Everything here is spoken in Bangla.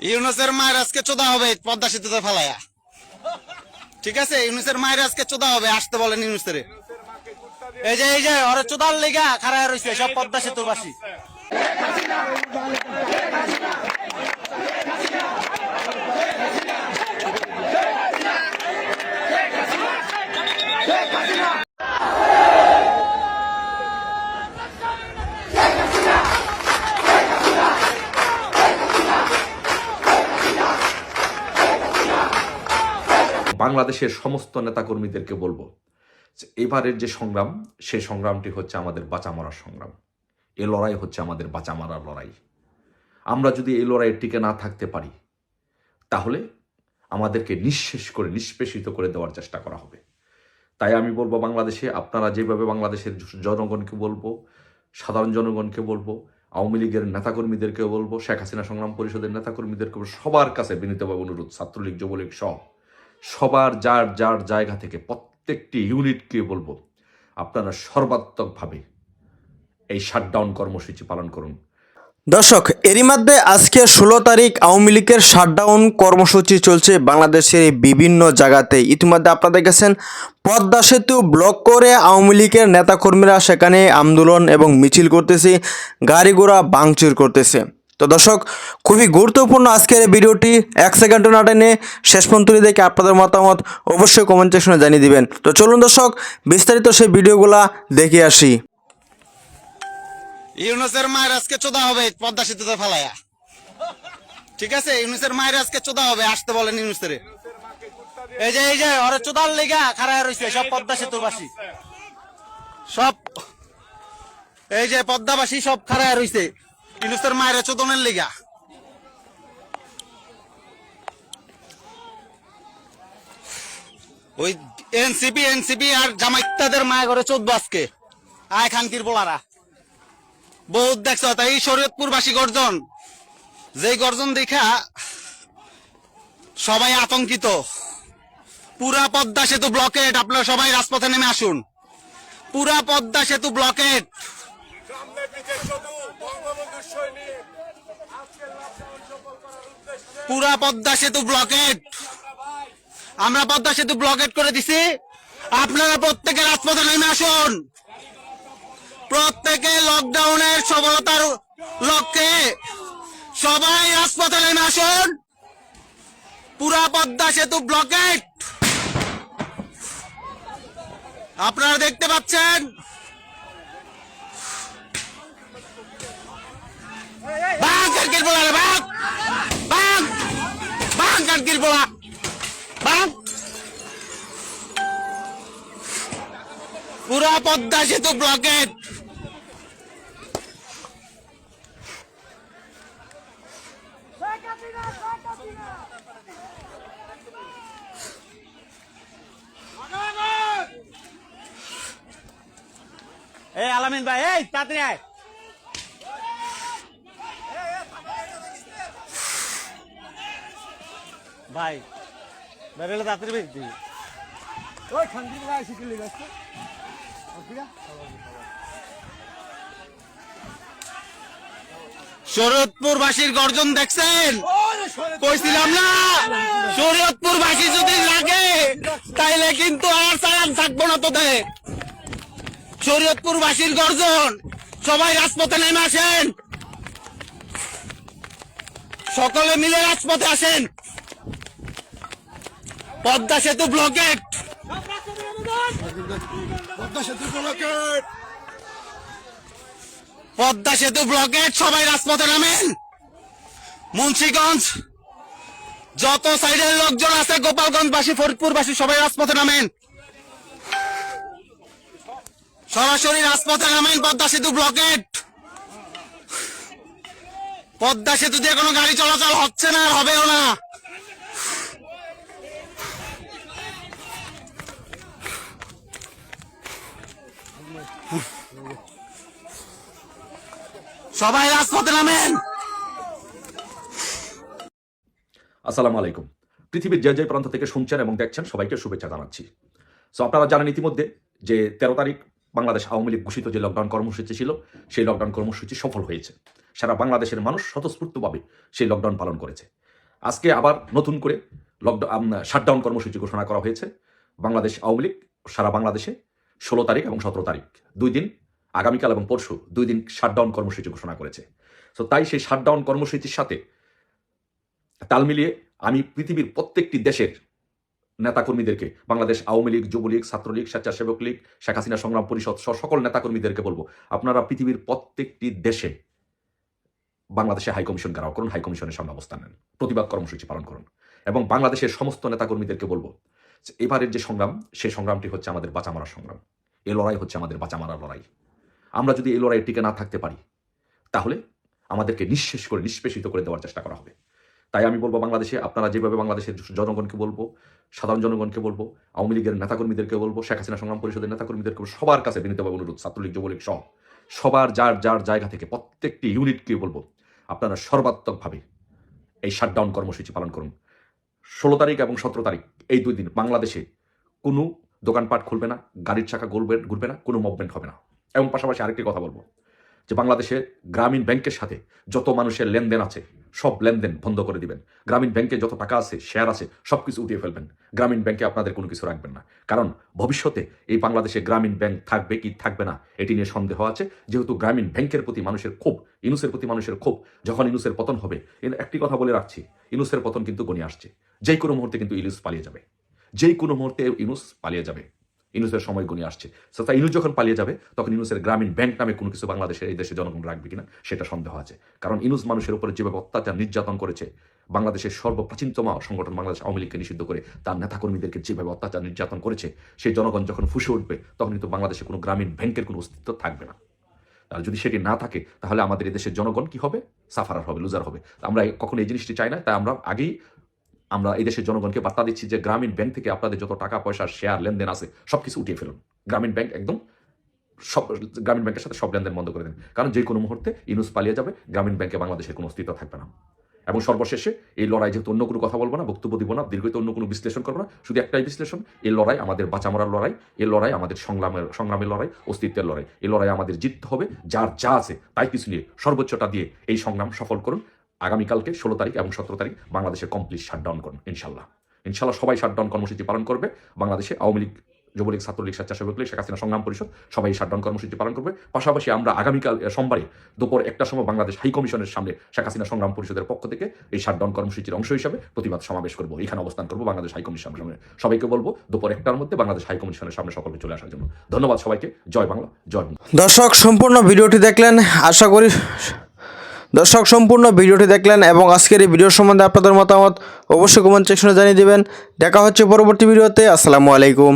ইউনুসের মায়ের আজকে চোদা হবে পদ্মা সেতুতে ফেলায়া। ঠিক আছে, ইউনুসের মায়ের আজকে চোদা হবে, আসতে বলেন ইউনুসের। এই যে ওরা চোদার লেগা খাড়ায় রয়েছে সব পদ্মা সেতুর বাসী। বাংলাদেশের সমস্ত নেতাকর্মীদেরকে বলবো যে এবারের যে সংগ্রাম, সেই সংগ্রামটি হচ্ছে আমাদের বাঁচা মরার সংগ্রাম। এ লড়াই হচ্ছে আমাদের বাঁচা মরার লড়াই। আমরা যদি এই লড়াইয়ে টিকে না থাকতে পারি, তাহলে আমাদেরকে নিঃশেষ করে নিষ্পেষিত করে দেওয়ার চেষ্টা করা হবে। তাই আমি বলবো, বাংলাদেশে আপনারা যেভাবে বাংলাদেশের জনগণকে বলবো, সাধারণ জনগণকে বলবো, আওয়ামী লীগের নেতাকর্মীদেরকে বলবো, শেখ হাসিনা সংগ্রাম পরিষদের নেতাকর্মীদেরকে বলবো, সবার কাছে বিনীতভাবে অনুরোধ, ছাত্রলীগ যুবলীগ সহ সবার যার যার জায়গা থেকে প্রত্যেকটি ইউনিটকে বলবো, আপনারা সর্বাত্মকভাবে এই শাটডাউন কর্মসূচি পালন করুন। দর্শক, এরই মধ্যে আজকে 16 তারিখ আওয়ামী লীগের শাটডাউন কর্মসূচি চলছে বাংলাদেশের বিভিন্ন জায়গাতে। ইতিমধ্যে আপনারা দেখেছেন পদ্মা সেতু ব্লক করে আওয়ামী লীগের নেতাকর্মীরা সেখানে আন্দোলন এবং মিছিল করতেছে, গাড়ি ঘোড়া ভাঙচুর করতেছে। তো দর্শক, খুবই গুরুত্বপূর্ণ আজকের এই ভিডিওটি, 1 সেকেন্ডও না টেনে শেষ পর্যন্ত দেখে আপনাদের মতামত অবশ্যই কমেন্ট সেকশনে জানিয়ে দিবেন। তো চলুন দর্শক, বিস্তারিত সেই ভিডিওগুলা দেখে আসি। ইউনুসের মায়ের আজকে চোদা হবে পদ্মা সেতুতে ফেলায়া। ঠিক আছে, ইউনুসের মায়ের আজকে চোদা হবে, আসতে বলেন ইউনুসের। এই যে ওরা চোদার লেগা খাড়ায় রয়েছে সব পদ্মা সেতুর বাসী। সব এই যে পদ্মাবাসী সব খাড়ায় রয়েছে ইউনুসের মায়ের চোদনের লেগা। ওই এনসিপি আর জামাইতাদের মায়ের ঘরে চোদ্দ আজকে আয় খানকির বলারা বহুত দেখছ। তাই শরীয়তপুরবাসী গর্জন, যেই গর্জন দেখা সবাই আতঙ্কিত। পুরা পদ্মা সেতু ব্লকেট, আপনারা সবাই রাজপথে নেমে আসুন। পুরা পদ্মা সেতু ব্লকেট। পুরা পদ্মা সেতু ব্লকেট, আমরা পদ্মা সেতু ব্লকেট করে দিছি। আপনারা প্রত্যেকে রাজপথে নেমে আসুন। প্রত্যেকে লকডাউনের সফলতার লক্ষ্যে সবাই রাজপথে নেমে আসুন। পুরা পদ্মা সেতু ব্লকেট আপনারা দেখতে পাচ্ছেন। পুরা পদ্মা সেতু ব্লকেট। এই আলামিন ভাই, এই তাড়াতাড়ি আয়। ভাই বেরেলে তাড়াতাড়ি বেশ দিই। ওই খানকি ভাই শিখলি যাচ্ছে। শরীয়তপুরবাসীর গর্জন দেখছেন? কইছিলাম না, শরীয়তপুরবাসী যদি লাগে তাইলে কিন্তু আর চালান থাকবো না তোদের। শরীয়তপুরবাসীর গর্জন, সবাই রাজপথে নেমে আসেন। সকলে মিলে রাজপথে আসেন। পদ্মা সেতু ব্লকেট, পদ্মা সেতু ব্লকেট, পদ্মা সেতু ব্লকেট, সবাই রাজপথে নামেন। মুন্সিগঞ্জ যত সাইডের লোকজন আছে, গোপালগঞ্জবাসী, ফরিদপুরবাসী, সবাই রাজপথে নামেন। সরাসরি রাজপথে নামেন। পদ্মা সেতু ব্লকেট। পদ্মা সেতু দিয়ে কোনো গাড়ি চলাচল হচ্ছে না, আর হবেও না। সবাই রাজপথে নামেন। আসসালামু আলাইকুম। পৃথিবীর যে যে প্রান্ত থেকে শুনছেন এবং দেখছেন, সবাইকে শুভেচ্ছা জানাচ্ছি। সো আপনারা জানেন ইতিমধ্যে যে 13 তারিখ বাংলাদেশ আওয়ামী লীগ ঘোষিত যে লকডাউন কর্মসূচি ছিল, সেই লকডাউন কর্মসূচি সফল হয়েছে। সারা বাংলাদেশের মানুষ স্বতঃস্ফূর্তভাবে সেই লকডাউন পালন করেছে। আজকে আবার নতুন করে লকডাউন শাটডাউন কর্মসূচি ঘোষণা করা হয়েছে বাংলাদেশ আওয়ামী লীগ সারা বাংলাদেশে 16 তারিখ এবং 17 তারিখ 2 দিন, আগামীকাল এবং পরশু 2 দিন শাটডাউন কর্মসূচি ঘোষণা করেছে। তো তাই সেই শাটডাউন কর্মসূচির সাথে তাল মিলিয়ে আমি পৃথিবীর প্রত্যেকটি দেশের নেতাকর্মীদেরকে, বাংলাদেশ আওয়ামী লীগ, যুবলীগ, ছাত্রলীগ, স্বেচ্ছাসেবক লীগ, শেখ হাসিনা সংগ্রাম পরিষদ সহ সকল নেতাকর্মীদেরকে বলবো, আপনারা পৃথিবীর প্রত্যেকটি দেশে বাংলাদেশে হাইকমিশন ঘেরাও করুন, হাইকমিশনের সামনে অবস্থান নেন, প্রতিবাদ কর্মসূচি পালন করুন। এবং বাংলাদেশের সমস্ত নেতাকর্মীদেরকে বলবো, এবারের যে সংগ্রাম, সেই সংগ্রামটি হচ্ছে আমাদের বাঁচা মারার সংগ্রাম। এই লড়াই হচ্ছে আমাদের বাঁচা মারার লড়াই। আমরা যদি এই লড়াইয়ে টিকে না থাকতে পারি, তাহলে আমাদেরকে নিঃশেষ করে, নিষ্পেষিত করে দেওয়ার চেষ্টা করা হবে। তাই আমি বলবো, বাংলাদেশে আপনারা যেভাবে বাংলাদেশের জনগণকে বলবো, সাধারণ জনগণকে বলবো, আওয়ামী লীগের নেতাকর্মীদেরকে বলবো, শেখ হাসিনা সংগ্রাম পরিষদের নেতাকর্মীদেরকে বলবো, সবার কাছে বিনীতভাবে অনুরোধ, ছাত্রলীগ, যুবলীগ সহ সবার যার যার জায়গা থেকে প্রত্যেকটি ইউনিটকে বলবো, আপনারা সর্বাত্মকভাবে এই শাটডাউন কর্মসূচি পালন করুন। 16 তারিখ এবং 17 তারিখ এই 2 দিন বাংলাদেশে কোনো দোকানপাট খুলবে না, গাড়ির চাকা ঘুরবে না, কোনো মুভমেন্ট হবে না। এবং পাশাপাশি আরেকটি কথা বলবো যে বাংলাদেশের গ্রামীণ ব্যাংকের সাথে যত মানুষের লেনদেন আছে সব লেনদেন বন্ধ করে দিবেন। গ্রামীণ ব্যাংকে যত টাকা আছে, শেয়ার আছে, সব কিছু উঠিয়ে ফেলবেন। গ্রামীণ ব্যাংকে আপনাদের কোনো কিছু রাখবেন না, কারণ ভবিষ্যতে এই বাংলাদেশে গ্রামীণ ব্যাংক থাকবে কি থাকবে না এটি নিয়ে সন্দেহ আছে। যেহেতু গ্রামীণ ব্যাংকের প্রতি মানুষের ক্ষোভ, ইনুসের প্রতি মানুষের ক্ষোভ, যখন ইনুসের পতন হবে, একটি কথা বলে রাখছি, ইনুসের পতন কিন্তু গনিয়ে আসছে। যেই কোনো মুহূর্তে কিন্তু ইনুস পালিয়ে যাবে, যেই কোনো মুহূর্তে ইনুস পালিয়ে যাবে, ইনুসের সময় গনিয়ে আসছে। তাই ইনুস যখন পালিয়ে যাবে, তখন ইনুসের গ্রামীণ ব্যাংক নামে কোনো কিছু বাংলাদেশের এই দেশে জনগণ রাখবে কিনা সেটা সন্দেহ আছে। কারণ ইনুস মানুষের উপরে যেভাবে অত্যাচার নির্যাতন করেছে, বাংলাদেশের সর্বপ্রাচীনতম সংগঠন বাংলাদেশ আওয়ামী লীগকে নিষিদ্ধ করে তার নেতাকর্মীদেরকে যেভাবে অত্যাচার নির্যাতন করেছে, সেই জনগণ যখন ফুসে উঠবে, তখন কিন্তু বাংলাদেশে কোনো গ্রামীণ ব্যাংকের কোনো অস্তিত্ব থাকবে না। আর যদি সেটি না থাকে, তাহলে আমাদের এই দেশের জনগণ কি হবে? সাফারার হবে, লুজার হবে। আমরা কখনো এই জিনিসটি চাই না। তাই আমরা এই দেশের জনগণকে বার্তা দিচ্ছি যে গ্রামীণ ব্যাংক থেকে আপনাদের যত টাকা পয়সা, শেয়ার, লেনদেন আছে সবকিছু উঠিয়ে ফেলুন। গ্রামীণ ব্যাংক একদম গ্রামীণ ব্যাংকের সাথে সব লেনদেন বন্ধ করে দেন, কারণ যে কোনো মুহূর্তে ইনুস পালিয়ে যাবে, গ্রামীণ ব্যাংকে বাংলাদেশের কোনো অস্তিত্ব থাকবে না। এবং সর্বশেষে এই লড়াই, যেহেতু অন্য কোনো কথা বলবো না, বক্তব্য দিব না, দীর্ঘত অন্য কোনো বিশ্লেষণ করবো না, শুধু একটাই বিশ্লেষণ, এই লড়াই আমাদের বাঁচা মরার লড়াই, এই লড়াই আমাদের সংগ্রামের লড়াই, অস্তিত্বের লড়াই। এই লড়াই আমাদের জিততে হবে, যার যা আছে তাই কিছু নিয়ে সর্বোচ্চটা দিয়ে এই সংগ্রাম সফল করুন। আগামীকালকে 16 তারিখ এবং 17 তারিখ বাংলাদেশে কমপ্লিট শাটডাউন করুন। ইনশাল্লাহ সবাই শাটডাউন কর্মসূচি পালন করবে। বাংলাদেশে আওয়ামী লীগ, যুবলীগ, ছাত্রলীগ, স্বেচ্ছাসেবক লীগ, শেখ হাসিনা সংগ্রাম পরিষদ সবাই শাটডাউন কর্মসূচি পালন করবে। পাশাপাশি আমরা আগামীকাল সোমবারে দুপুর 1টার সময় বাংলাদেশ হাইকমিশনের সামনে শেখ হাসিনা সংগ্রাম পরিষদের পক্ষ থেকে এই শাটডাউন কর্মসূচির অংশ হিসাবে প্রতিবাদ সমাবেশ করবো। এখানে অবস্থান করবো বাংলাদেশ হাইকমিশনের সামনে। সবাইকে বলবো দুপুর 1টার মধ্যে বাংলাদেশ হাইকমিশনের সামনে সকলকে চলে আসার জন্য। ধন্যবাদ সবাইকে। জয় বাংলা, জয় বাংলা। দর্শক সম্পূর্ণ ভিডিওটি দেখলেন, আশা করি দর্শক সম্পূর্ণ ভিডিওটি দেখলেন এবং আজকের এই ভিডিও সম্বন্ধে আপনাদের মতামত অবশ্যই কমেন্ট সেকশনে জানিয়ে দেবেন। দেখা হচ্ছে পরবর্তী ভিডিওতে। আসসালামু আলাইকুম।